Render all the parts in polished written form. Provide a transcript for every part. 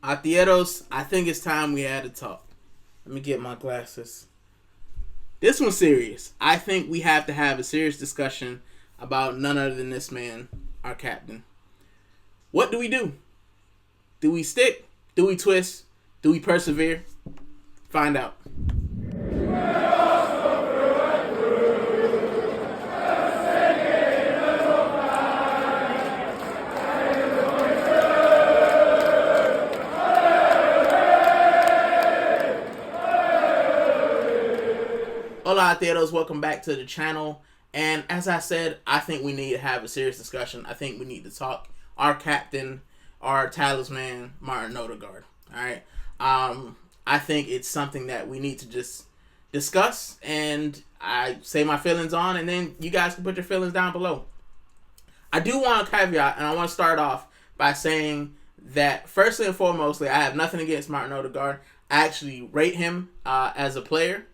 Artieros, I think it's time we had a talk. Let me get my glasses. This one's serious. I think we have to have a serious discussion about none other than this man, our captain. What do we do? Do we stick? Do we twist? Do we persevere? Find out. Hola, Arteros. Welcome back to the channel. And as I said, I think we need to have a serious discussion. I think we need to talk our captain, our talisman, Martin Odegaard. All right. I think it's something that we need to just discuss, and I say my feelings on, and then you guys can put your feelings down below. I do want to caveat, and I want to start off by saying that firstly and foremostly, I have nothing against Martin Odegaard. I actually rate him as a player.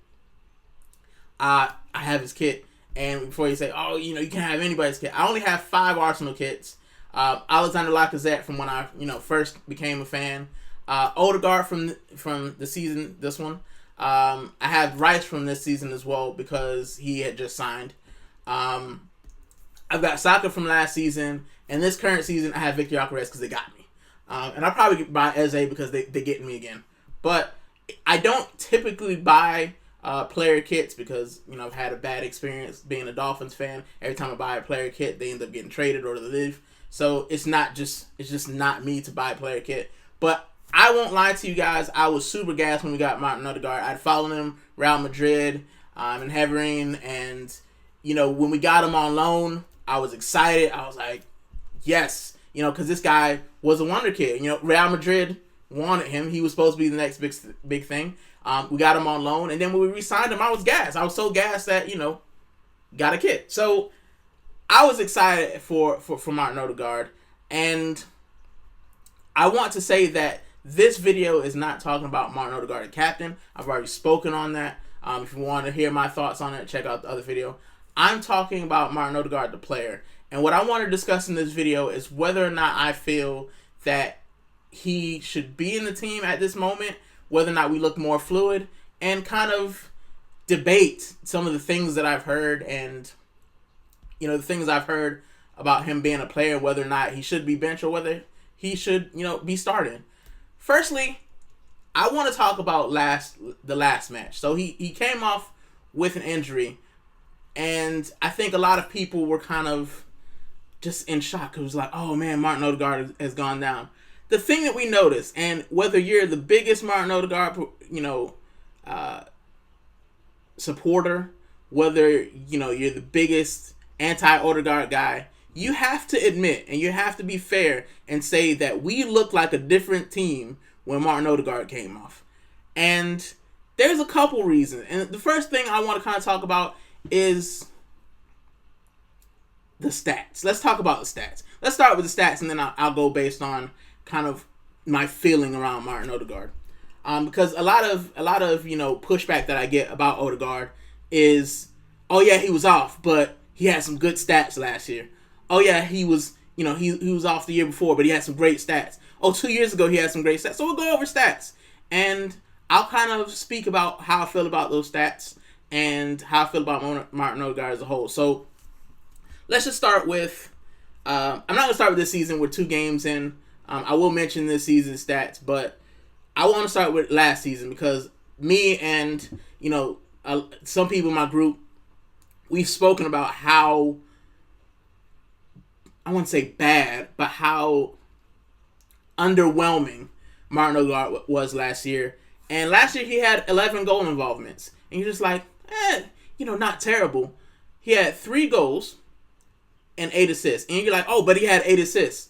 I have his kit, and before you say, oh, you can't have anybody's kit, I only have 5 Arsenal kits. Alexander Lacazette from when I first became a fan. Odegaard from the season, this one. I have Rice from this season as well because he had just signed. I've got Saka from last season, and this current season I have Victor Gyökeres because they got me. And I'll probably buy Eze because they're getting me again. But I don't typically buy player kits because I've had a bad experience being a Dolphins fan. Every time I buy a player kit, they end up getting traded or they leave. So it's just not me to buy a player kit. But I won't lie to you guys, I was super gassed when we got Martin Odegaard. I'd followed him Real Madrid and Heverin, and when we got him on loan, I was excited. I was like, yes, because this guy was a wonder kid. Real Madrid wanted him. He was supposed to be the next big thing. We got him on loan, and then when we re-signed him, I was gassed. I was so gassed that, got a kid. So I was excited for Martin Odegaard, and I want to say that this video is not talking about Martin Odegaard, the captain. I've already spoken on that. If you want to hear my thoughts on it, check out the other video. I'm talking about Martin Odegaard, the player, and what I want to discuss in this video is whether or not I feel that he should be in the team at this moment, whether or not we look more fluid, and kind of debate some of the things that I've heard and, the things I've heard about him being a player, whether or not he should be benched or whether he should, be starting. Firstly, I want to talk about the last match. So he came off with an injury, and I think a lot of people were kind of just in shock. It was like, oh man, Martin Odegaard has gone down. The thing that we noticed, and whether you're the biggest Martin Odegaard, supporter, whether, you're the biggest anti-Odegaard guy, you have to admit, and you have to be fair and say that we look like a different team when Martin Odegaard came off. And there's a couple reasons. And the first thing I want to kind of talk about is the stats. Let's talk about the stats. Let's start with the stats, and then I'll go based on kind of my feeling around Martin Odegaard, because a lot of pushback that I get about Odegaard is, oh yeah, he was off, but he had some good stats last year. Oh yeah, he was he was off the year before, but he had some great stats. Oh, 2 years ago he had some great stats. So we'll go over stats, and I'll kind of speak about how I feel about those stats and how I feel about Martin Odegaard as a whole. So let's just start with I'm not gonna start with this season. We're 2 games in. I will mention this season's stats, but I want to start with last season because me and, some people in my group, we've spoken about how, I wouldn't say bad, but how underwhelming Martin Odegaard was last year. And last year he had 11 goal involvements. And you're just like, not terrible. He had 3 goals and 8 assists. And you're like, oh, but he had 8 assists.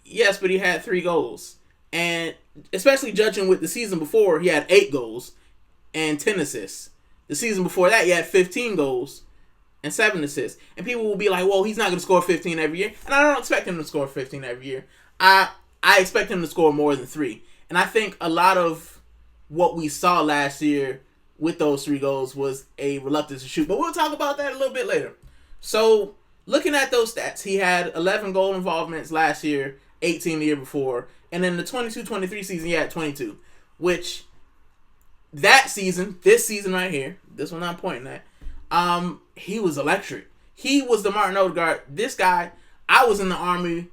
Yes, but he had 3 goals. And especially judging with the season before, he had 8 goals and 10 assists. The season before that, he had 15 goals and 7 assists. And people will be like, well, he's not going to score 15 every year. And I don't expect him to score 15 every year. I expect him to score more than 3. And I think a lot of what we saw last year with those 3 goals was a reluctance to shoot. But we'll talk about that a little bit later. So looking at those stats, he had 11 goal involvements last year, 18 the year before, And then the 22-23 season, he had 22. Which, that season, this season right here, this one I'm pointing at, he was electric. He was the Martin Odegaard. This guy, I was in the army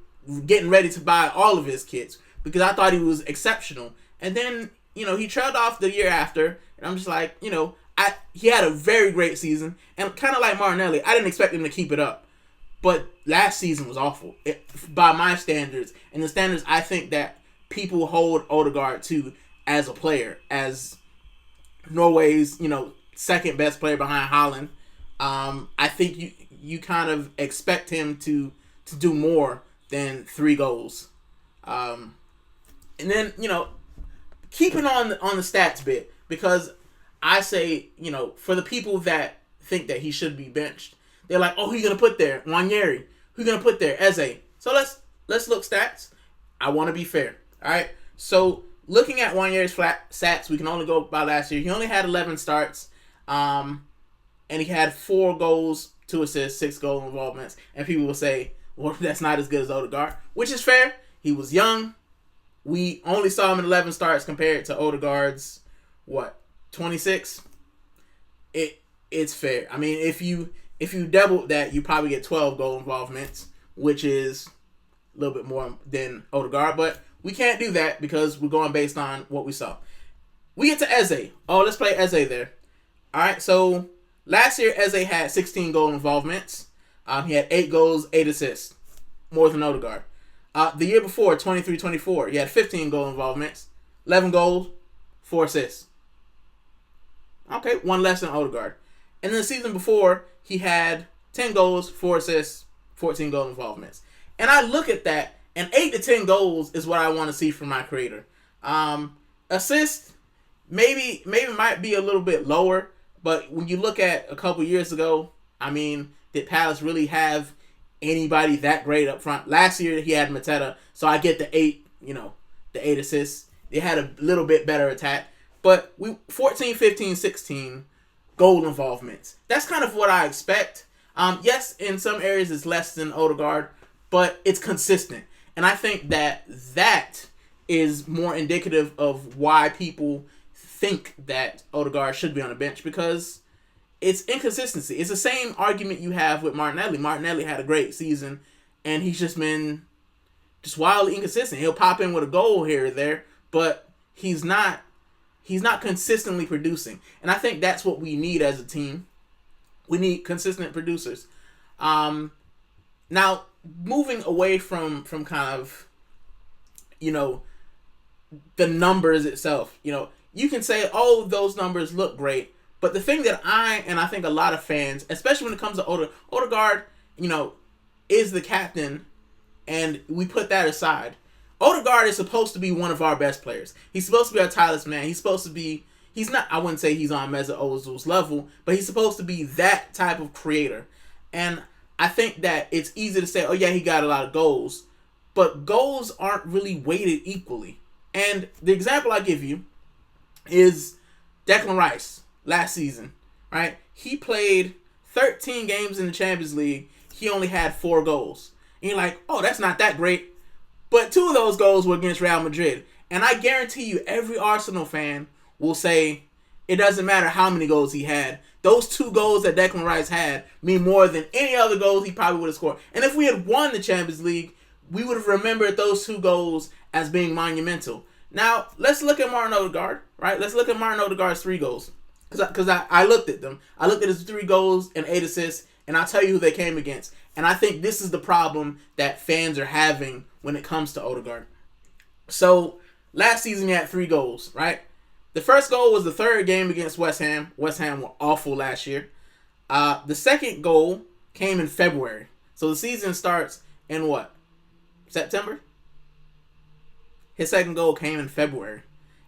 getting ready to buy all of his kits because I thought he was exceptional. And then, he trailed off the year after, and I'm just like, he had a very great season. And kind of like Martinelli, I didn't expect him to keep it up. But last season was awful by my standards. And the standards I think that people hold Odegaard to as a player, as Norway's, second best player behind Haaland. I think you kind of expect him to do more than 3 goals. And then, keeping on the stats bit, because I say, for the people that think that he should be benched, they're like, oh, who you going to put there? Nwaneri. Who you going to put there? Eze. So let's look stats. I want to be fair. All right? So looking at Nwaneri's flat stats, we can only go by last year. He only had 11 starts. And he had 4 goals, 2 assists, 6 goal involvements. And people will say, well, that's not as good as Odegaard, which is fair. He was young. We only saw him in 11 starts compared to Odegaard's, 26? It's fair. I mean, if you doubled that, you probably get 12 goal involvements, which is a little bit more than Odegaard. But we can't do that because we're going based on what we saw. We get to Eze. Oh, let's play Eze there. All right, so last year Eze had 16 goal involvements. He had 8 goals, 8 assists, more than Odegaard. The year before, 23-24, he had 15 goal involvements, 11 goals, 4 assists. Okay, 1 less than Odegaard. And then the season before, he had 10 goals, 4 assists, 14 goal involvements. And I look at that, and 8 to 10 goals is what I want to see from my creator. Assists, maybe might be a little bit lower, but when you look at a couple years ago, I mean, did Palace really have anybody that great up front? Last year he had Mateta, so I get the 8, the 8 assists. They had a little bit better attack. But 14, 15, 16 goal involvements. That's kind of what I expect. Yes, in some areas it's less than Odegaard, but it's consistent. And I think that is more indicative of why people think that Odegaard should be on the bench, because it's inconsistency. It's the same argument you have with Martinelli. Martinelli had a great season, and he's just been wildly inconsistent. He'll pop in with a goal here or there, but he's not consistently producing. And I think that's what we need as a team. We need consistent producers. Now, moving away from kind of, the numbers itself, you can say, oh, those numbers look great. But the thing that I think a lot of fans, especially when it comes to Odegaard, is the captain, and we put that aside. Odegaard is supposed to be one of our best players. He's supposed to be our talisman. He's supposed to be, he's not, I wouldn't say he's on Mesut Ozil's level, but he's supposed to be that type of creator. And I think that it's easy to say, oh yeah, he got a lot of goals, but goals aren't really weighted equally. And the example I give you is Declan Rice last season, right? He played 13 games in the Champions League. He only had 4 goals. And you're like, oh, that's not that great. But 2 of those goals were against Real Madrid. And I guarantee you every Arsenal fan will say it doesn't matter how many goals he had. Those 2 goals that Declan Rice had mean more than any other goals he probably would have scored. And if we had won the Champions League, we would have remembered those 2 goals as being monumental. Now, let's look at Martin Odegaard, right? Let's look at Martin Odegaard's 3 goals. Because I looked at them. I looked at his 3 goals and 8 assists, and I'll tell you who they came against. And I think this is the problem that fans are having when it comes to Odegaard. So, last season he had 3 goals, right? The first goal was the 3rd game against West Ham. West Ham were awful last year. The second goal came in February. So the season starts in what? September? His second goal came in February.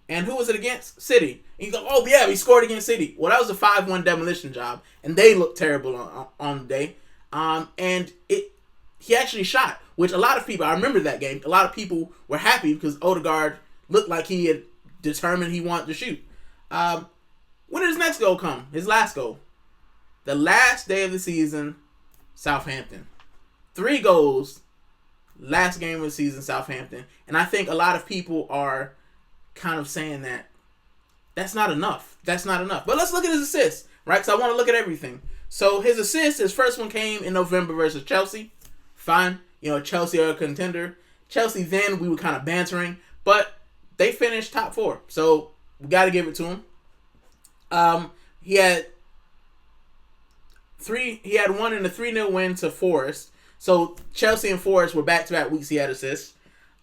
And who was it against? City. And you go, oh yeah, he scored against City. Well, that was a 5-1 demolition job. And they looked terrible on the day. And he actually shot, which a lot of people, I remember that game, a lot of people were happy because Odegaard looked like he had determined he wanted to shoot. When did his next goal come? His last goal. The last day of the season, Southampton. 3 goals, last game of the season, Southampton. And I think a lot of people are kind of saying that that's not enough. That's not enough. But let's look at his assists, right? Because I want to look at everything. So his assist, his first one came in November versus Chelsea. Fine. Chelsea are a contender. Chelsea then, we were kind of bantering. But they finished top 4. So we got to give it to him. He had one in a 3-0 win to Forest. So Chelsea and Forest were back-to-back weeks he had assists.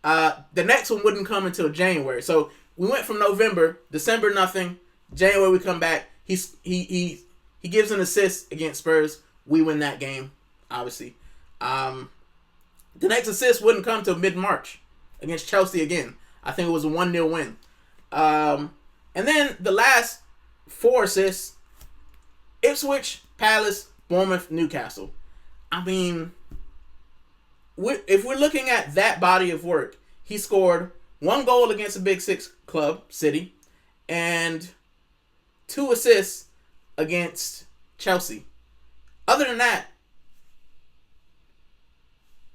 The next one wouldn't come until January. So we went from November, December nothing, January we come back. He gives an assist against Spurs. We win that game, obviously. The next assist wouldn't come till mid-March against Chelsea again. I think it was a 1-0 win. And then the last 4 assists, Ipswich, Palace, Bournemouth, Newcastle. I mean, if we're looking at that body of work, he scored 1 goal against a Big 6 club, City, and 2 assists against Chelsea. Other than that,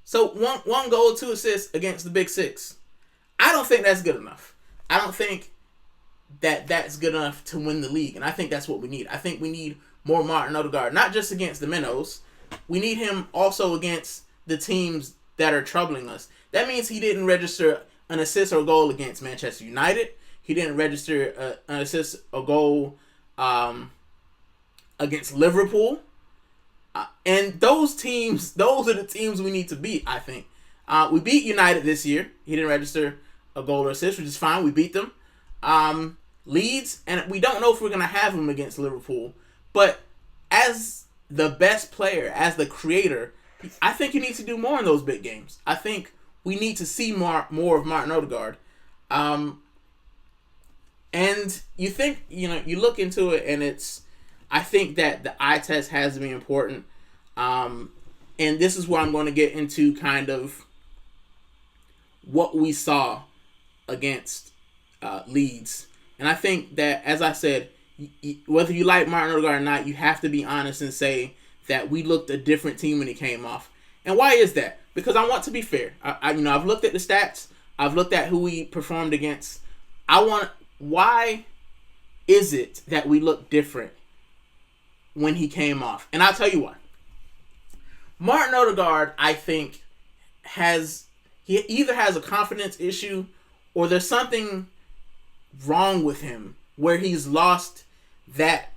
so one goal, 2 assists against the Big 6. I don't think that's good enough. I don't think that that's good enough to win the league, and I think that's what we need. I think we need more Martin Odegaard, not just against the Minnows. We need him also against the teams that are troubling us. That means he didn't register an assist or goal against Manchester United. He didn't register an assist or goal against Liverpool. And those are the teams we need to beat, I think. We beat United this year. He didn't register a goal or assist, which is fine. We beat them. Leeds, and we don't know if we're going to have him against Liverpool. But as the best player, as the creator, I think you need to do more in those big games. I think we need to see more of Martin Odegaard. And you think, you look into it, and I think that the eye test has to be important. And this is where I'm going to get into kind of what we saw against Leeds. And I think that, as I said, whether you like Martin Odegaard or not, you have to be honest and say that we looked a different team when he came off. And why is that? Because I want to be fair. I've looked at the stats. I've looked at who we performed against. Why is it that we look different when he came off? And I'll tell you why. Martin Odegaard, I think, he either has a confidence issue or there's something wrong with him where he's lost that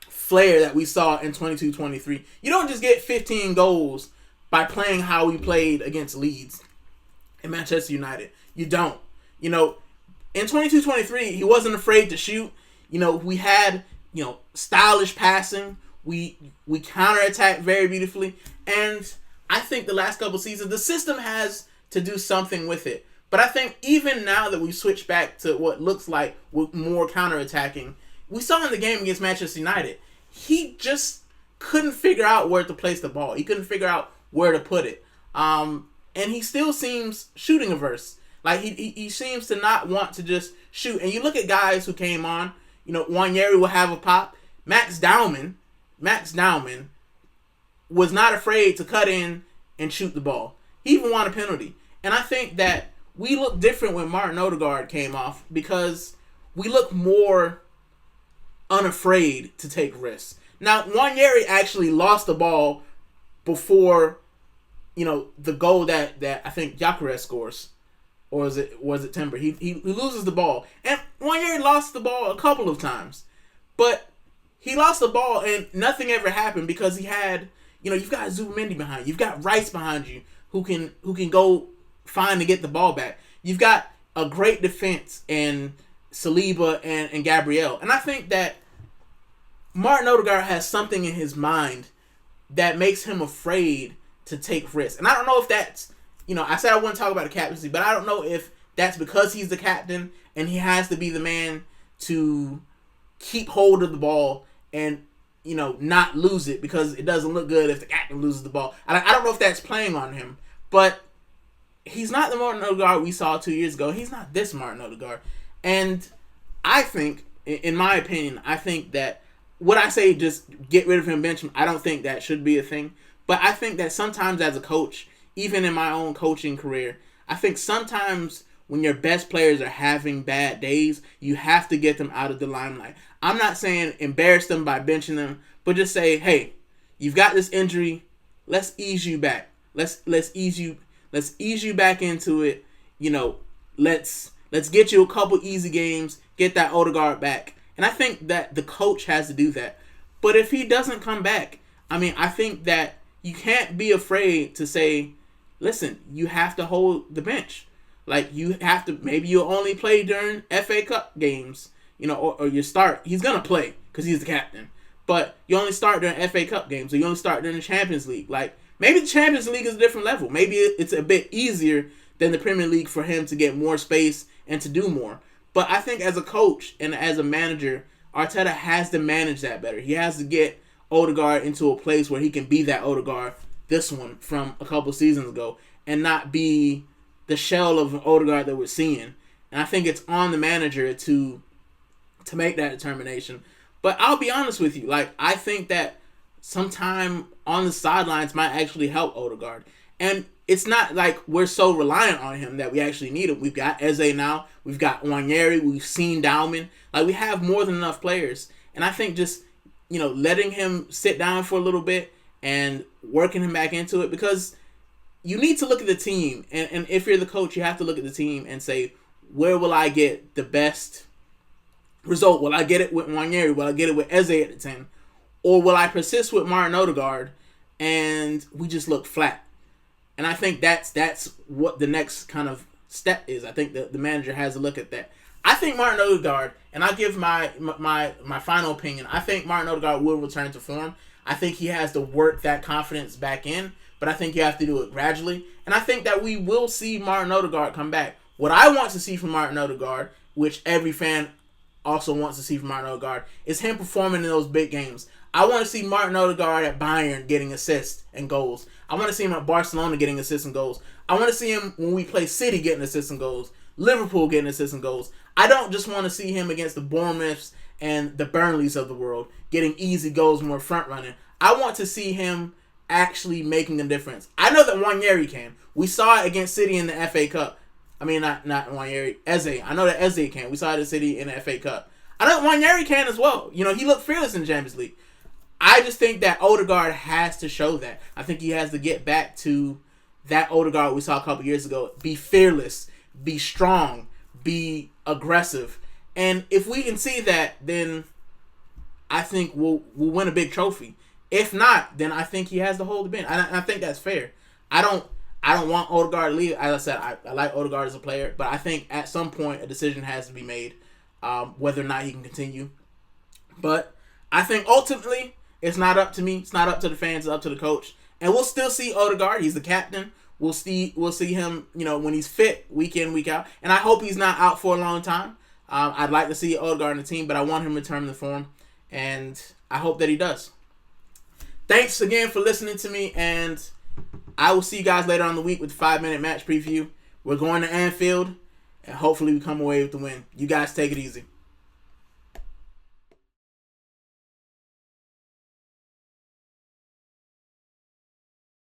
flair that we saw in 22-23. You don't just get 15 goals by playing how we played against Leeds and Manchester United. You don't. In 22-23, he wasn't afraid to shoot. We had, stylish passing. We counterattacked very beautifully. And I think the last couple seasons, the system has to do something with it. But I think even now that we switched back to what looks like more counterattacking, we saw in the game against Manchester United, he just couldn't figure out where to place the ball. He couldn't figure out where to put it. And he still seems shooting averse. Like, he seems to not want to just shoot. And you look at guys who came on, Wanyeri will have a pop. Max Dowman was not afraid to cut in and shoot the ball. He even won a penalty. And I think that we look different when Martin Odegaard came off because we look more unafraid to take risks. Now, Wanyeri actually lost the ball before, the goal that I think Gyökeres scores. Or was it Timber? He loses the ball. And Wanyeri lost the ball a couple of times. But he lost the ball and nothing ever happened because he had, you've got Zubimendi behind you. You've got Rice behind you who can go find and get the ball back. You've got a great defense in Saliba and Gabriel. And I think that Martin Odegaard has something in his mind that makes him afraid to take risks. And I don't know if that's, I said I wouldn't talk about the captaincy, but I don't know if that's because he's the captain and he has to be the man to keep hold of the ball and, not lose it because it doesn't look good if the captain loses the ball. I don't know if that's playing on him, but he's not the Martin Odegaard we saw 2 years ago. He's not this Martin Odegaard. And I think, in my opinion, I think that would I say just get rid of him, bench him? I don't think that should be a thing. But I think that sometimes as a coach, even in my own coaching career, I think sometimes when your best players are having bad days, you have to get them out of the limelight. I'm not saying embarrass them by benching them, but just say, hey, you've got this injury. Let's ease you back. Let's ease you back into it. You know, let's get you a couple easy games, get that Odegaard back. And I think that the coach has to do that. But if he doesn't come back, I mean, I think that you can't be afraid to say, listen, you have to hold the bench. Like, you have to, maybe you'll only play during FA Cup games, you know, or you start. He's going to play because he's the captain. But you only start during FA Cup games, or you only start during the Champions League. Like, maybe the Champions League is a different level. Maybe it's a bit easier than the Premier League for him to get more space and to do more. But I think as a coach and as a manager, Arteta has to manage that better. He has to get Odegaard into a place where he can be that Odegaard, this one from a couple seasons ago, and not be the shell of Odegaard that we're seeing. And I think it's on the manager to make that determination. But I'll be honest with you, like, I think that sometime on the sidelines might actually help Odegaard. And it's not like we're so reliant on him that we actually need him. We've got Eze now. We've got Nwaneri. We've seen Dowman. Like, we have more than enough players. And I think just, you know, letting him sit down for a little bit and working him back into it, because you need to look at the team. And if you're the coach, you have to look at the team and say, where will I get the best result? Will I get it with Nwaneri? Will I get it with Eze at the 10? Or will I persist with Martin Odegaard and we just look flat? And I think that's what the next kind of step is. I think the manager has to look at that. I think Martin Odegaard, and I'll give my final opinion, I think Martin Odegaard will return to form. I think he has to work that confidence back in, but I think you have to do it gradually. And I think that we will see Martin Odegaard come back. What I want to see from Martin Odegaard, which every fan also wants to see from Martin Odegaard, is him performing in those big games. I want to see Martin Odegaard at Bayern getting assists and goals. I want to see him at Barcelona getting assists and goals. I want to see him when we play City getting assists and goals. Liverpool getting assists and goals. I don't just want to see him against the Bournemouths and the Burnleys of the world getting easy goals when we're front running. I want to see him actually making a difference. I know that Nwaneri can. We saw it against City in the FA Cup. I mean, not Nwaneri, Eze. I know that Eze can. We saw it at City in the FA Cup. I know that Nwaneri can as well. You know, he looked fearless in the Champions League. I just think that Odegaard has to show that. I think he has to get back to that Odegaard we saw a couple years ago. Be fearless, be strong, be aggressive. And if we can see that, then I think we'll win a big trophy. If not, then I think he has to hold the bench. I think that's fair. I don't want Odegaard to leave. As I said, I like Odegaard as a player, but I think at some point a decision has to be made whether or not he can continue. But I think ultimately it's not up to me. It's not up to the fans. It's up to the coach. And we'll still see Odegaard. He's the captain. We'll see him, you know, when he's fit week in, week out. And I hope he's not out for a long time. I'd like to see Odegaard in the team, but I want him to return to form. And I hope that he does. Thanks again for listening to me. And I will see you guys later on the week with the 5-minute match preview. We're going to Anfield. And hopefully we come away with the win. You guys take it easy.